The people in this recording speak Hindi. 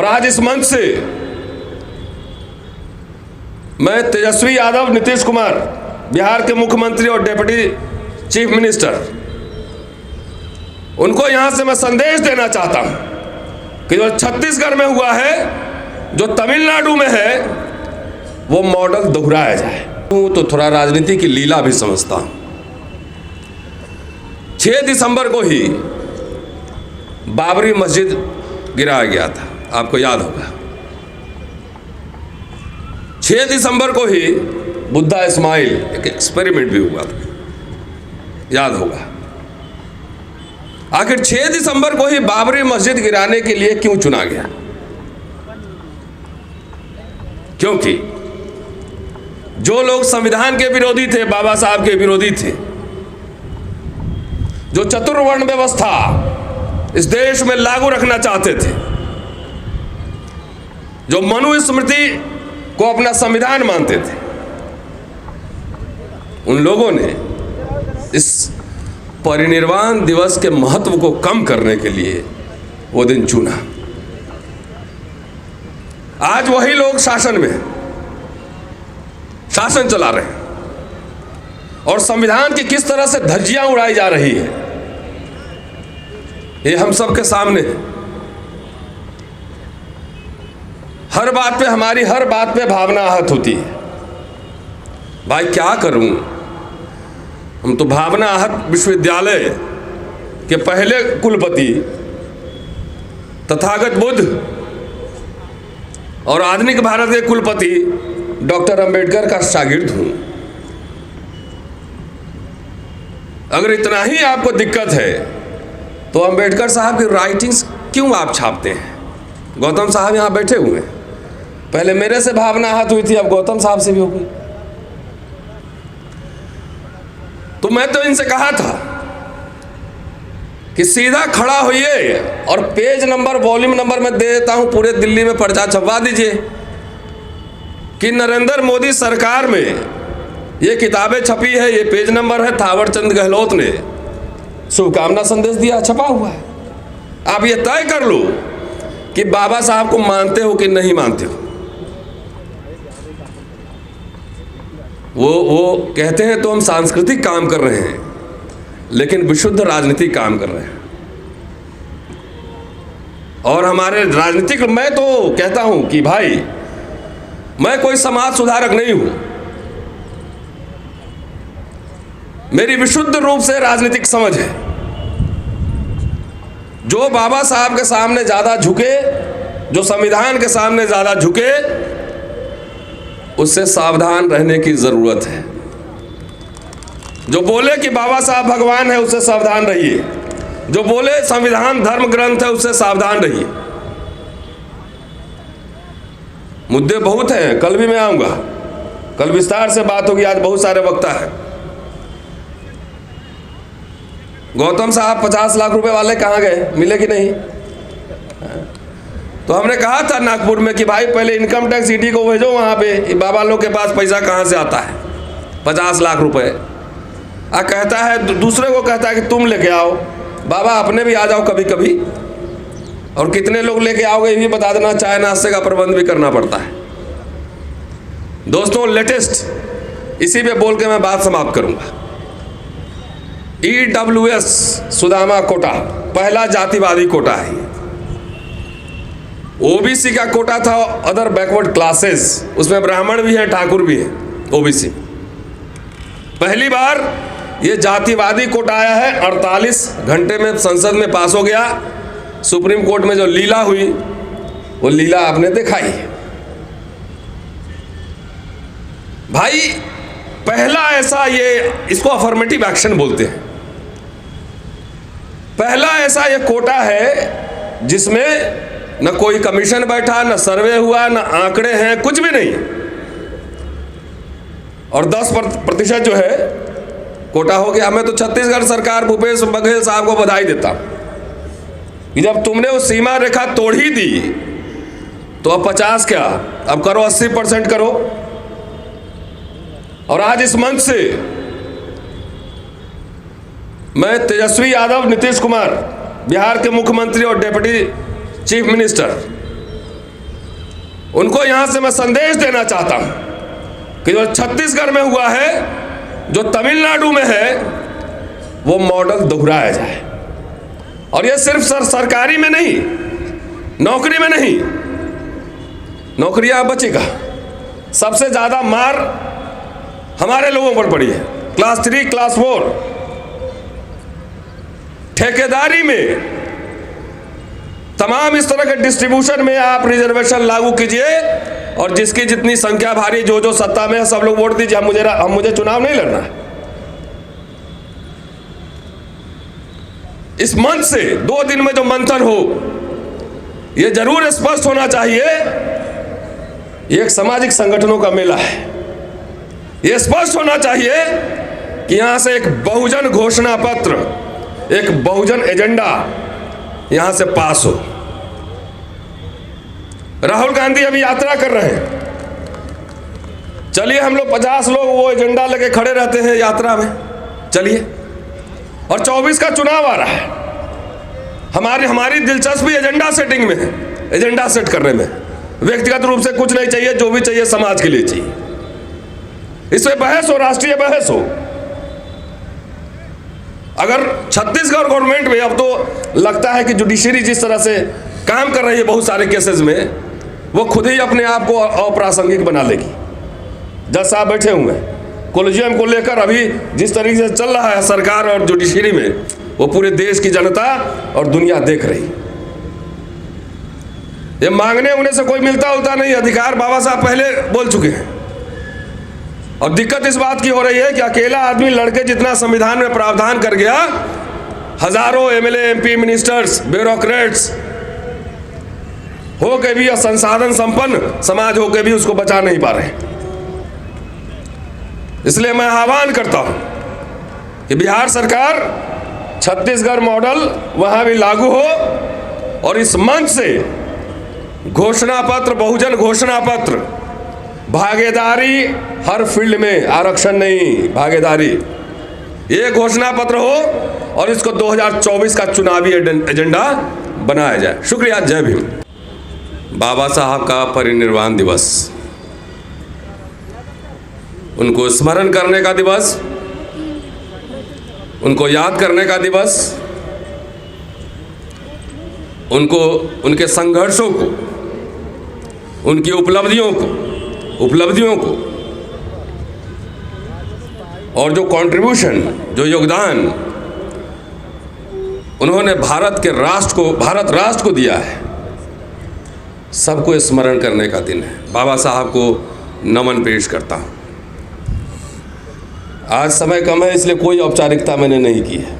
और आज इस मंच से मैं तेजस्वी यादव, नीतीश कुमार, बिहार के मुख्यमंत्री और डिप्टी चीफ मिनिस्टर, उनको यहां से मैं संदेश देना चाहता हूं कि जो छत्तीसगढ़ में हुआ है, जो तमिलनाडु में है, वो मॉडल दोहराया जाए। तो थोड़ा राजनीति की लीला भी समझता हूं। 6 दिसंबर को ही बाबरी मस्जिद गिराया गया था, आपको याद होगा। 6 दिसंबर को ही बुद्धा इस्माइल एक एक्सपेरिमेंट भी हुआ था, याद होगा। आखिर 6 दिसंबर को ही बाबरी मस्जिद गिराने के लिए क्यों चुना गया? क्योंकि जो लोग संविधान के विरोधी थे, बाबा साहब के विरोधी थे, जो चतुर्वर्ण व्यवस्था इस देश में लागू रखना चाहते थे, जो मनुस्मृति को अपना संविधान मानते थे, उन लोगों ने इस परिनिर्वाण दिवस के महत्व को कम करने के लिए वो दिन चुना। आज वही लोग शासन में शासन चला रहे हैं और संविधान की किस तरह से धज्जियां उड़ाई जा रही है, ये हम सबके सामने है। हर बात पे, हमारी हर बात पे भावना आहत होती है। भाई क्या करूं, हम तो भावना आहत विश्वविद्यालय के पहले कुलपति तथागत बुद्ध और आधुनिक भारत के कुलपति डॉक्टर अंबेडकर का शागिर्द हूं। अगर इतना ही आपको दिक्कत है तो अंबेडकर साहब की राइटिंग्स क्यों आप छापते हैं? गौतम साहब यहां बैठे हुए हैं, पहले मेरे से भावना आहत हुई थी, अब गौतम साहब से भी हो गई। तो मैं तो इनसे कहा था कि सीधा खड़ा होइए और पेज नंबर, वॉल्यूम नंबर मैं दे देता हूं, पूरे दिल्ली में पर्चा छपवा दीजिए कि नरेंद्र मोदी सरकार में ये किताबें छपी है, ये पेज नंबर है, थावर चंद गहलोत ने शुभकामना संदेश दिया, छपा हुआ है। आप ये तय कर लो कि बाबा साहब को मानते हो कि नहीं मानते हो। वो कहते हैं तो हम सांस्कृतिक काम कर रहे हैं, लेकिन विशुद्ध राजनीतिक काम कर रहे हैं। और हमारे राजनीतिक, मैं तो कहता हूं कि भाई मैं कोई समाज सुधारक नहीं हूं, मेरी विशुद्ध रूप से राजनीतिक समझ है। जो बाबा साहब के सामने ज्यादा झुके, जो संविधान के सामने ज्यादा झुके, उससे सावधान रहने की जरूरत है। जो बोले कि बाबा साहब भगवान है, उससे सावधान रहिए। जो बोले संविधान धर्म ग्रंथ है, उससे सावधान रहिए। मुद्दे बहुत हैं, कल भी मैं आऊंगा, कल विस्तार से बात होगी, आज बहुत सारे वक्ता है। गौतम साहब 50 लाख रुपए वाले कहां गए, मिले कि नहीं? तो हमने कहा था नागपुर में कि भाई पहले इनकम टैक्स ईडी को भेजो वहां पे, बाबा लोग के पास पैसा कहां से आता है 50 लाख रुपए। कहता है, दूसरे को कहता है कि तुम लेके आओ, बाबा अपने भी आ जाओ कभी कभी। और कितने लोग लेके आओगे ये भी बता देना, चाय नाश्ते का प्रबंध भी करना पड़ता है। दोस्तों, लेटेस्ट इसी पे बोल के मैं बात समाप्त करूंगा। EWS सुदामा कोटा पहला जातिवादी कोटा है। ओबीसी का कोटा था, अदर बैकवर्ड क्लासेस, उसमें ब्राह्मण भी हैं, ठाकुर भी हैं, ओबीसी। पहली बार ये जातिवादी कोटा आया है, 48 घंटे में संसद में पास हो गया। सुप्रीम कोर्ट में जो लीला हुई, वो लीला आपने दिखाई है। भाई पहला ऐसा, ये इसको अफर्मेटिव एक्शन बोलते हैं, पहला ऐसा ये कोटा है जिसमें न कोई कमीशन बैठा, न सर्वे हुआ, न आंकड़े हैं, कुछ भी नहीं। और 10% जो है कोटा हो गया। मैं तो छत्तीसगढ़ सरकार, भूपेश बघेल साहब को बधाई देता कि जब तुमने वो सीमा रेखा तोड़ ही दी, तो अब 50 क्या, अब करो 80% करो। और आज इस मंच से मैं तेजस्वी यादव, नीतीश कुमार, बिहार के मुख्यमंत्री और डिप्टी चीफ मिनिस्टर, उनको यहां से मैं संदेश देना चाहता हूं कि जो छत्तीसगढ़ में हुआ है, जो तमिलनाडु में है, वो मॉडल दोहराया जाए। और ये सिर्फ सरकारी में नहीं, नौकरी में नहीं, नौकरियां बचेगा। सबसे ज्यादा मार हमारे लोगों पर पड़ी है, क्लास 3, क्लास 4। ठेकेदारी में तमाम इस तरह के डिस्ट्रीब्यूशन में आप रिजर्वेशन लागू कीजिए और जिसकी जितनी संख्या भारी, जो जो सत्ता में है, सब लोग वोट दीजिए। हम मुझे चुनाव नहीं लड़ना है। इस मंच से 2 दिन में जो मंथन हो, यह जरूर स्पष्ट होना चाहिए, ये एक सामाजिक संगठनों का मेला है। यह स्पष्ट होना चाहिए कि यहां से एक बहुजन घोषणा पत्र, एक बहुजन एजेंडा यहां से पास हो। राहुल गांधी अभी यात्रा कर रहे हैं, चलिए हम लोग 50 लोग वो एजेंडा लेके खड़े रहते हैं यात्रा में, चलिए। और 24 का चुनाव आ रहा है, हमारी दिलचस्पी एजेंडा सेटिंग में है, एजेंडा सेट करने में। व्यक्तिगत रूप से कुछ नहीं चाहिए, जो भी चाहिए समाज के लिए चाहिए। इसमें बहस हो, राष्ट्रीय बहस हो। अगर छत्तीसगढ़ गवर्नमेंट में अब तो लगता है कि जुडिशरी जिस तरह से काम कर रही है बहुत सारे केसेस में, वो खुद ही अपने आप को अप्रासंगिक बना लेगी। जज साहब बैठे हुए हैं, कोलिजियम को लेकर अभी जिस तरीके से चल रहा है सरकार और जुडिशरी में, वो पूरे देश की जनता और दुनिया देख रही। ये मांगने उन्हें से कोई मिलता उलता नहीं, अधिकार बाबा साहब पहले बोल चुके हैं। और दिक्कत इस बात की हो रही है कि अकेला आदमी लड़के जितना संविधान में प्रावधान कर गया, हजारों एमएलए, एमपी, मिनिस्टर्स, ब्यूरोक्रेट्स हो के भी, संसाधन संपन्न समाज हो के भी उसको बचा नहीं पा रहे। इसलिए मैं आह्वान करता हूं कि बिहार सरकार छत्तीसगढ़ मॉडल वहां भी लागू हो और इस मंच से घोषणा पत्र, बहुजन घोषणा पत्र, भागीदारी हर फील्ड में, आरक्षण नहीं, भागीदारी, ये घोषणा पत्र हो और इसको 2024 का चुनावी एजेंडा बनाया जाए। शुक्रिया, जय भीम। बाबा साहब का परिनिर्वाण दिवस, उनको स्मरण करने का दिवस, उनको याद करने का दिवस, उनको, उनके संघर्षों को, उनकी उपलब्धियों को और जो कंट्रीब्यूशन, जो योगदान उन्होंने भारत राष्ट्र को दिया है, सबको स्मरण करने का दिन है। बाबा साहब को नमन पेश करता हूं। आज समय कम है, इसलिए कोई औपचारिकता मैंने नहीं की है।